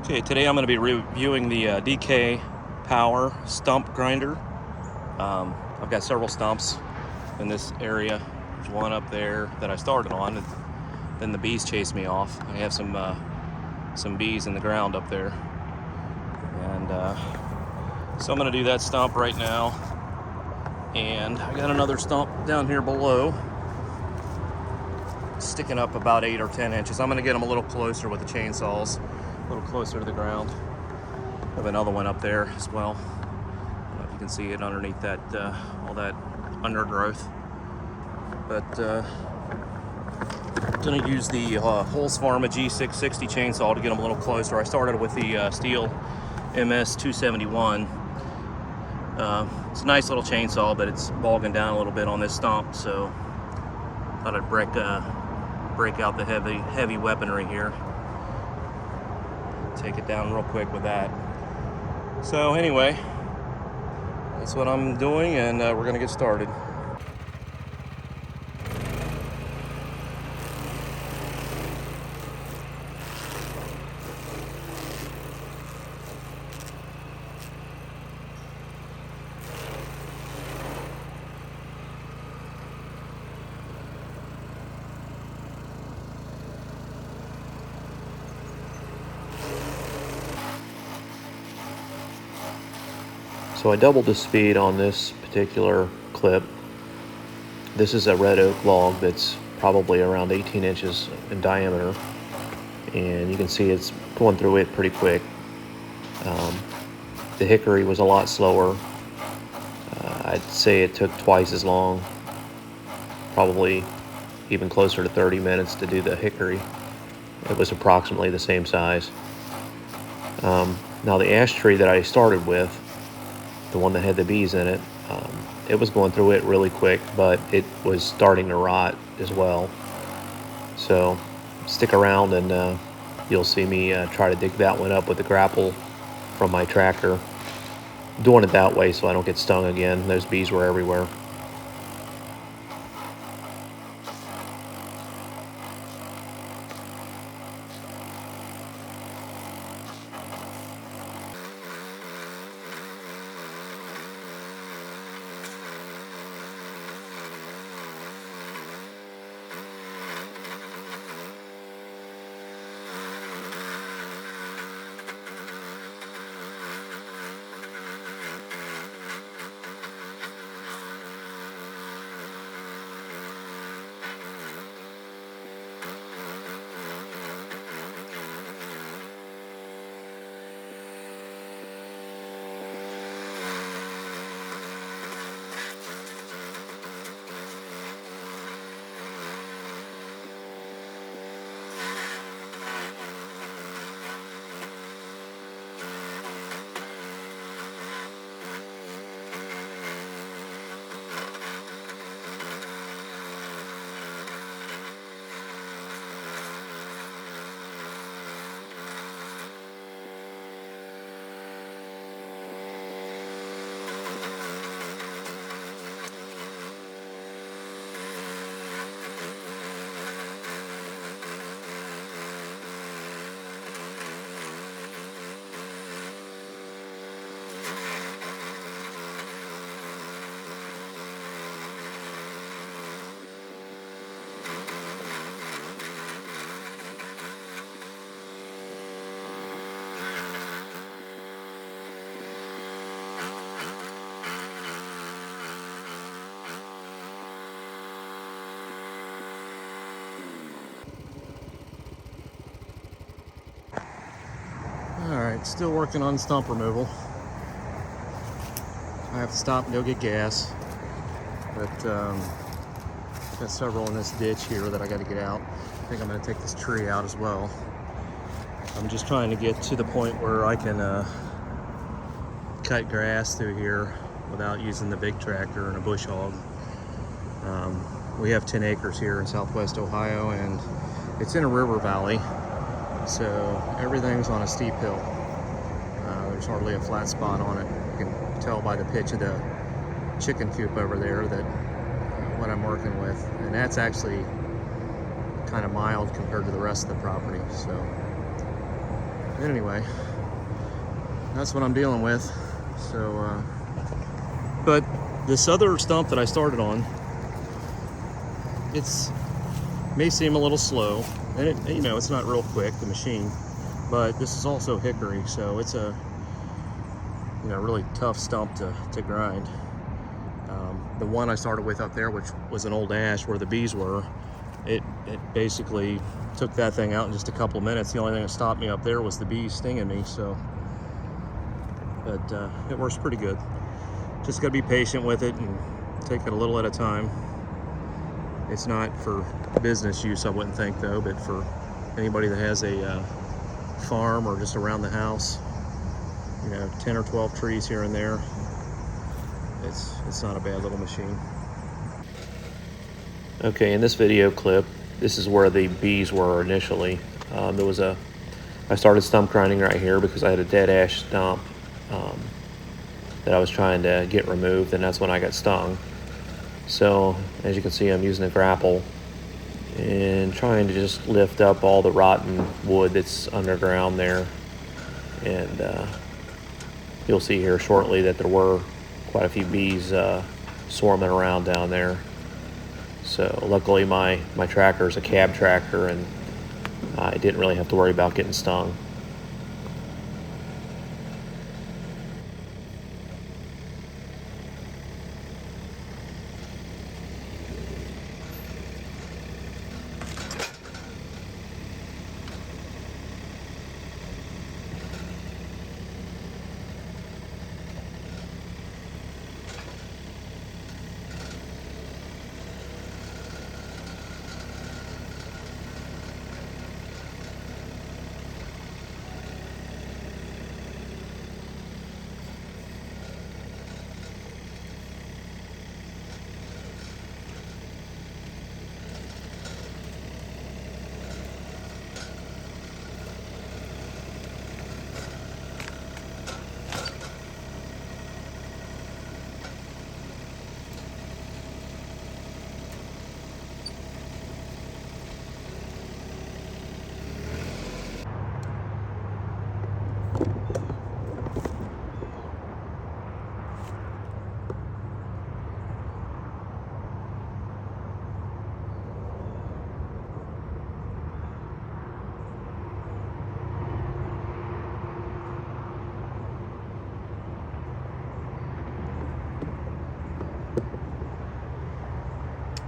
Okay, today I'm going to be reviewing the DK Power Stump Grinder. I've got several stumps in this area. There's one up there that I started on, and then the bees chased me off. I have some bees in the ground up there, and so I'm going to do that stump right now. And I got another stump down here below, sticking up about 8 or 10 inches. I'm going to get them a little closer with the chainsaws, a little closer to the ground. I have another one up there as well. I don't know if you can see it underneath that all that undergrowth. But I'm going to use the Holz Pharma G660 chainsaw to get them a little closer. I started with the Steel MS 271. It's a nice little chainsaw, but it's bogging down a little bit on this stump, so thought I'd break out the heavy weaponry here. Take it down real quick with that. So anyway, that's what I'm doing, and we're gonna get started. So I doubled the speed on this particular clip. This is a red oak log that's probably around 18 inches in diameter, and you can see it's going through it pretty quick. The hickory was a lot slower. I'd say it took twice as long, probably even closer to 30 minutes to do the hickory. It was approximately the same size. Now the ash tree that I started with, the one that had the bees in it, it was going through it really quick, but it was starting to rot as well. So stick around and you'll see me try to dig that one up with the grapple from my tractor. I'm doing it that way so I don't get stung again. Those bees were everywhere. Alright, still working on stump removal. I have to stop and go get gas, but got several in this ditch here that I got to get out. I think I'm going to take this tree out as well. I'm just trying to get to the point where I can cut grass through here without using the big tractor and a bush hog. We have 10 acres here in southwest Ohio, and it's in a river valley, so everything's on a steep hill. There's hardly a flat spot on it. You can tell by the pitch of the chicken coop over there that what I'm working with, and that's actually kind of mild compared to the rest of the property. So Anyway, that's what I'm dealing with. So, but this other stump that I started on, it's may seem a little slow, and it, you know, it's not real quick, the machine, but this is also hickory, so it's a, you know, really tough stump to grind. The one I started with up there, which was an old ash where the bees were, it basically took that thing out in just a couple of minutes. The only thing that stopped me up there was the bees stinging me. So, but it works pretty good. Just gotta be patient with it and take it a little at a time. It's not for business use, I wouldn't think though, but for anybody that has a farm or just around the house, you know, 10 or 12 trees here and there, it's not a bad little machine. Okay, in this video clip, this is where the bees were initially. I started stump grinding right here because I had a dead ash stump that I was trying to get removed, and that's when I got stung. So as you can see, I'm using a grapple and trying to just lift up all the rotten wood that's underground there. And you'll see here shortly that there were quite a few bees swarming around down there. So luckily my tractor is a cab tractor, and I didn't really have to worry about getting stung.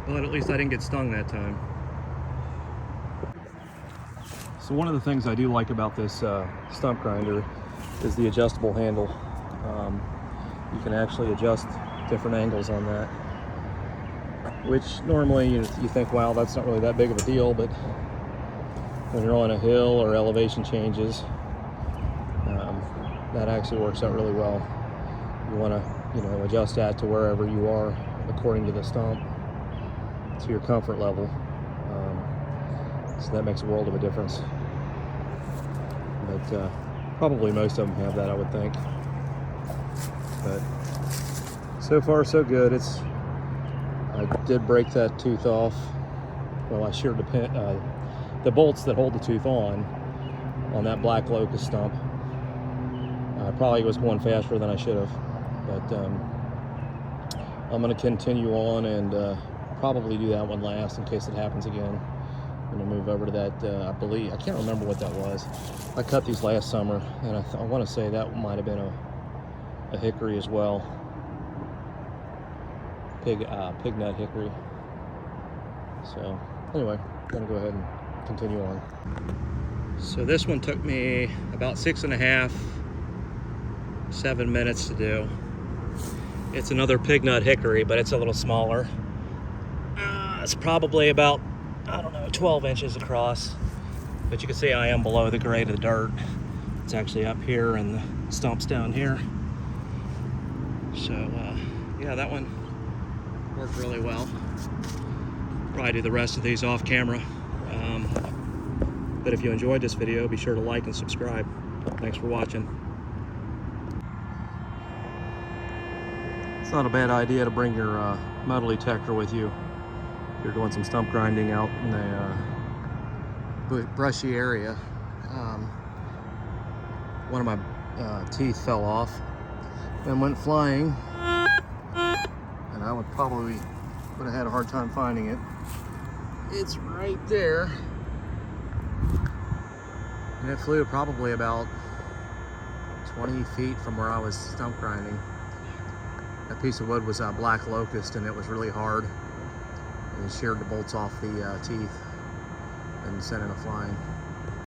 But at least I didn't get stung that time. So one of the things I do like about this stump grinder is the adjustable handle. You can actually adjust different angles on that, which normally you think, wow, that's not really that big of a deal, but when you're on a hill or elevation changes, that actually works out really well. You want to, you know, adjust that to wherever you are according to the stump, to your comfort level. So that makes a world of a difference. But probably most of them have that, I would think. But so far so good. I did break that tooth off. Well, I sheared the bolts that hold the tooth on that black locust stump. I probably was going faster than I should have, but I'm going to continue on and probably do that one last in case it happens again. I'm going to move over to that, I can't remember what that was. I cut these last summer, and I want to say that might have been a hickory as well. Pig nut hickory. So anyway, I'm going to go ahead and continue on. So this one took me about 6.5, 7 minutes to do. It's another pig nut hickory, but it's a little smaller. It's probably about, I don't know, 12 inches across. But you can see I am below the grade of the dirt. It's actually up here and the stump's down here. So yeah, that one worked really well. Probably do the rest of these off camera. But if you enjoyed this video, be sure to like and subscribe. Thanks for watching. It's not a bad idea to bring your metal detector with you if you're doing some stump grinding out in the brushy area. one of my teeth fell off and went flying, and I would have had a hard time finding it. It's right there, and it flew probably about 20 feet from where I was stump grinding. That piece of wood was a black locust, and it was really hard, and it sheared the bolts off the teeth and sent it flying.